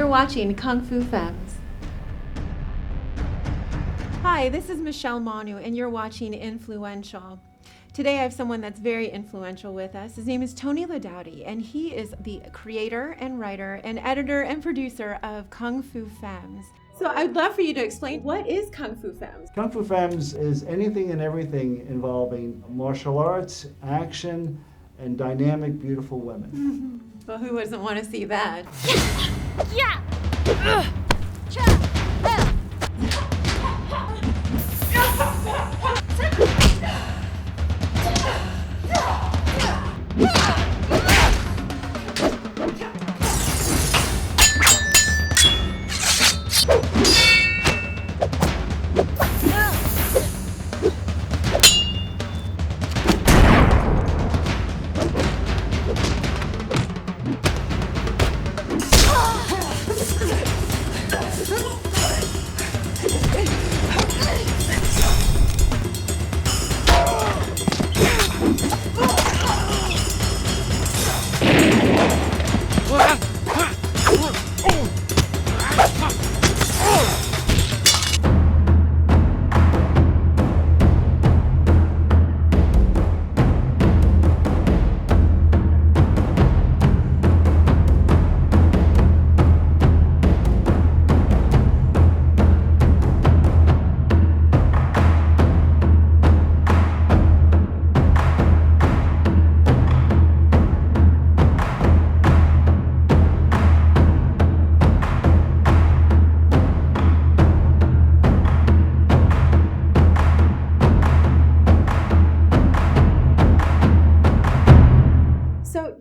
watching Kung Fu FEMMES. Hi, this is Michelle MANU, and you're watching Influential. Today I have someone that's very influential with us. His name is Tony Laudati, and he is the creator and writer and editor and producer of Kung Fu FEMMES. So I'd love for you to explain, what is Kung Fu FEMMES? Kung Fu FEMMES is anything and everything involving martial arts, action, and dynamic, beautiful women. Well, who doesn't want to see that? Yeah!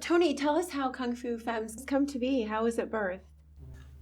Tony, tell us how Kung Fu FEMMES has come to be. How was it birthed?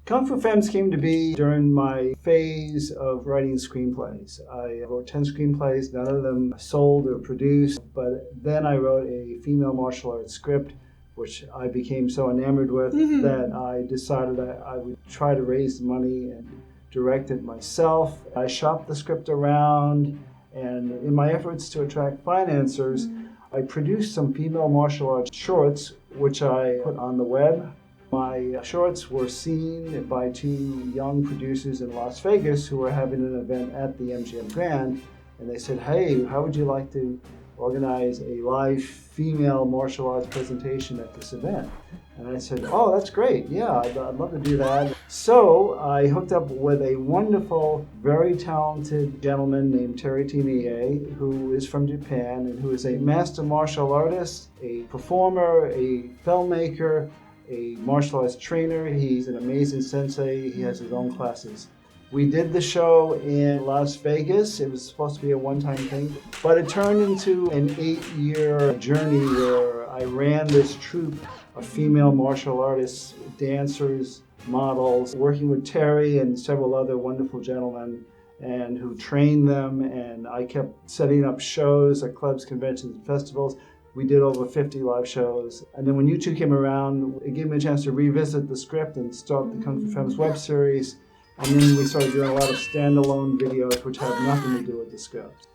Kung Fu FEMMES came to be during my phase of writing screenplays. I wrote 10 screenplays, none of them sold or produced, but then I wrote a female martial arts script, which I became so enamored with that I decided I would try to raise the money and direct it myself. I shopped the script around, and in my efforts to attract financiers, I produced some female martial arts shorts, which I put on the web. My shorts were seen by two young producers in Las Vegas who were having an event at the MGM Grand, and they said, "Hey, how would you like to organize a live female martial arts presentation at this event?" And I said, "Oh, that's great. Yeah, I'd love to do that." So I hooked up with a wonderful, very talented gentleman named Terry Timier, who is from Japan and who is a master martial artist, a performer, a filmmaker, a martial arts trainer. He's an amazing sensei. He has his own classes. We did the show in Las Vegas. It was supposed to be a one-time thing, but it turned into an 8-year journey where I ran this troupe of female martial artists, dancers, models, working with Terry and several other wonderful gentlemen, and who trained them, and I kept setting up shows at clubs, conventions, and festivals. We did over 50 live shows. And then when you two came around, it gave me a chance to revisit the script and start the Kung Fu FEMMES web series. And then we started doing a lot of standalone videos which had nothing to do with the script.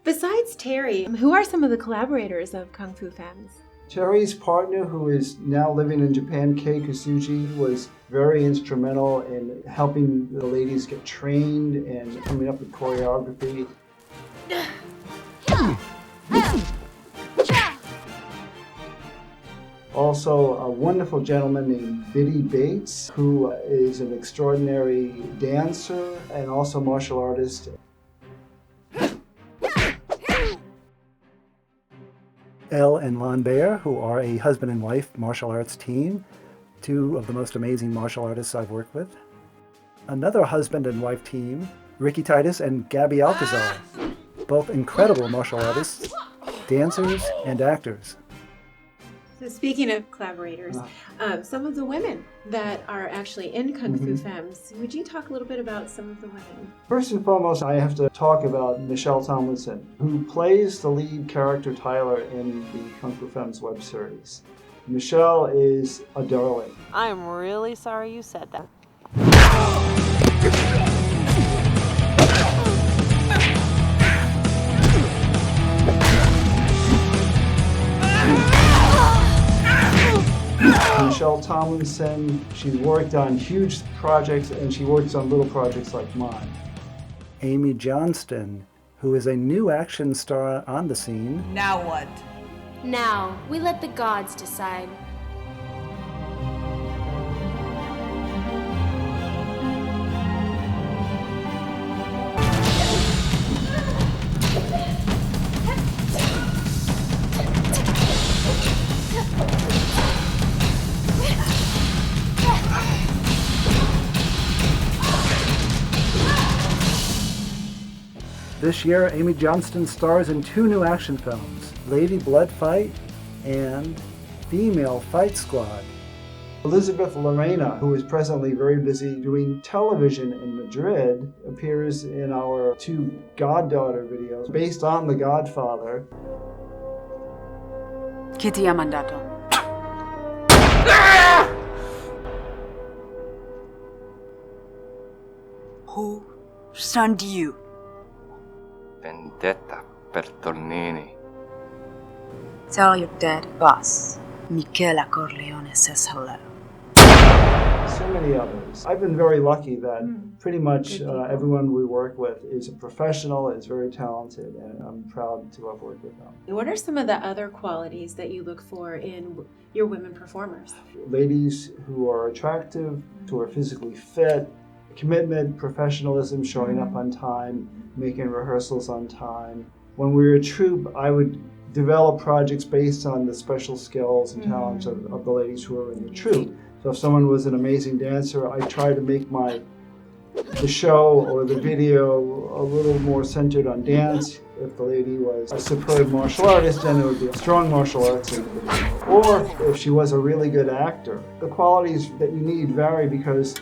Besides Terry, who are some of the collaborators of Kung Fu FEMMES? Terry's partner, who is now living in Japan, Kei Kusuji, was very instrumental in helping the ladies get trained and coming up with choreography. Also, a wonderful gentleman named Biddy Bates, who is an extraordinary dancer and also martial artist. Elle and Lon Baer, who are a husband and wife martial arts team, two of the most amazing martial artists I've worked with. Another husband and wife team, Ricky Titus and Gabby Alcazar, both incredible martial artists, dancers, and actors. So speaking of collaborators, some of the women that are actually in Kung Fu FEMMES, would you talk a little bit about some of the women? First and foremost, I have to talk about Michelle Tomlinson, who plays the lead character Tyler in the Kung Fu FEMMES web series. Michelle is a darling. I'm really sorry you said that. Michelle Tomlinson. She's worked on huge projects, and she works on little projects like mine. Amy Johnston, who is a new action star on the scene. Now what? Now, we let the gods decide. This year, Amy Johnston stars in 2 new action films, Lady Blood Fight and Female Fight Squad. Elizabeth Lorena, who is presently very busy doing television in Madrid, appears in our 2 Goddaughter videos based on The Godfather. Chi ti ha mandato? Who sent you? Vendetta per Tolnini. Tell your dead boss, Michela Corleone says hello. So many others. I've been very lucky that pretty much everyone we work with is a professional, is very talented, and I'm proud to have worked with them. What are some of the other qualities that you look for in your women performers? Ladies who are attractive, who are physically fit, commitment, professionalism, showing up on time, making rehearsals on time. When we were a troupe, I would develop projects based on the special skills and talents of the ladies who were in the troupe. So if someone was an amazing dancer, I try to make the show or the video a little more centered on dance. If the lady was a superb martial artist, then it would be a strong martial arts in the video. Or if she was a really good actor. The qualities that you need vary because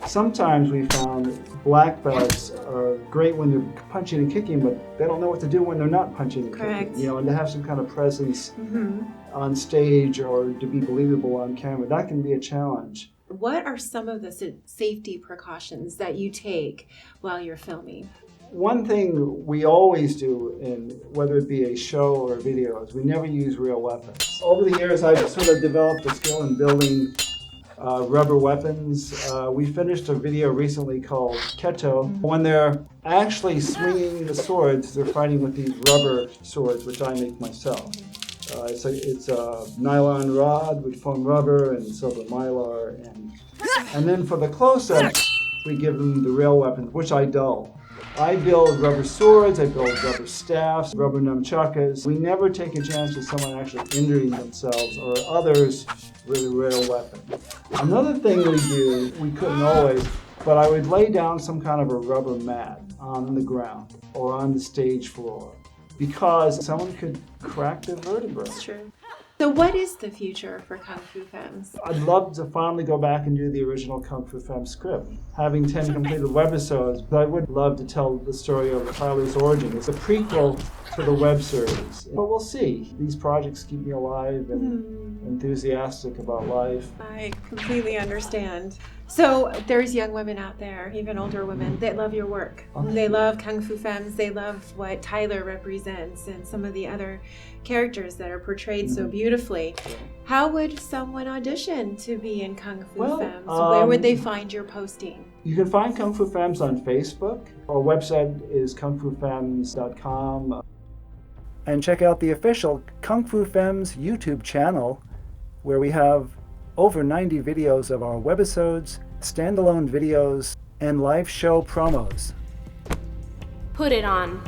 sometimes we found black belts are great when they're punching and kicking, but they don't know what to do when they're not punching and kicking. And to have some kind of presence on stage or to be believable on camera, that can be a challenge. What are some of the safety precautions that you take while you're filming? One thing we always do, whether it be a show or a video, is we never use real weapons. Over the years, I've sort of developed a skill in building rubber weapons. We finished a video recently called Keto. When they're actually swinging the swords, they're fighting with these rubber swords, which I make myself. It's a nylon rod with foam rubber and silver mylar. And then for the close-ups, we give them the real weapons, which I dull. I build rubber swords, I build rubber staffs, rubber nunchakas. We never take a chance of someone actually injuring themselves or others with a real weapon. Another thing we do, we couldn't always, but I would lay down some kind of a rubber mat on the ground or on the stage floor because someone could crack their vertebrae. That's true. So what is the future for Kung Fu Femmes? I'd love to finally go back and do the original Kung Fu Femmes script. Having 10 completed webisodes, I would love to tell the story of Tyler's origin. It's a prequel to the web series. But we'll see. These projects keep me alive and enthusiastic about life. I completely understand. So there's young women out there, even older women, that love your work. They love Kung Fu Femmes. They love what Tyler represents and some of the other characters that are portrayed so beautifully. How would someone audition to be in Kung Fu Femmes? Where would they find your posting? You can find Kung Fu Femmes on Facebook. Our website is kungfufemmes.com. And check out the official Kung Fu Femmes YouTube channel, where we have over 90 videos of our webisodes, standalone videos, and live show promos. Put it on.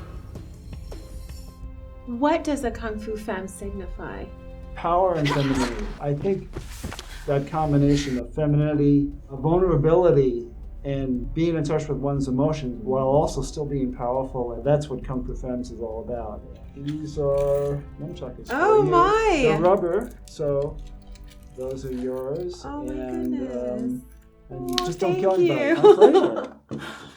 What does a Kung Fu Femme signify? Power and femininity. I think that combination of femininity, vulnerability, and being in touch with one's emotions while also still being powerful, and that's what Kung Fu Femmes is all about. These are nunchucks. Oh my! They're rubber, so those are yours. Oh my goodness. And just don't kill thank anybody. you. My pleasure.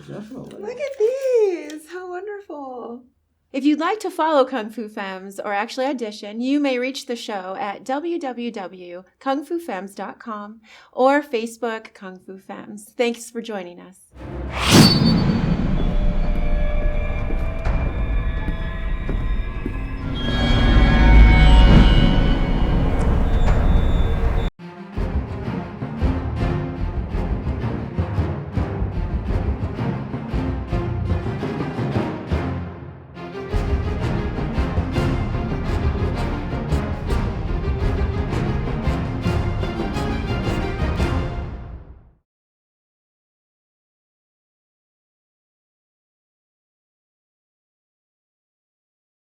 Definitely. Look at these! How wonderful. If you'd like to follow Kung Fu Femmes or actually audition, you may reach the show at www.kungfufemmes.com or Facebook Kung Fu Femmes. Thanks for joining us.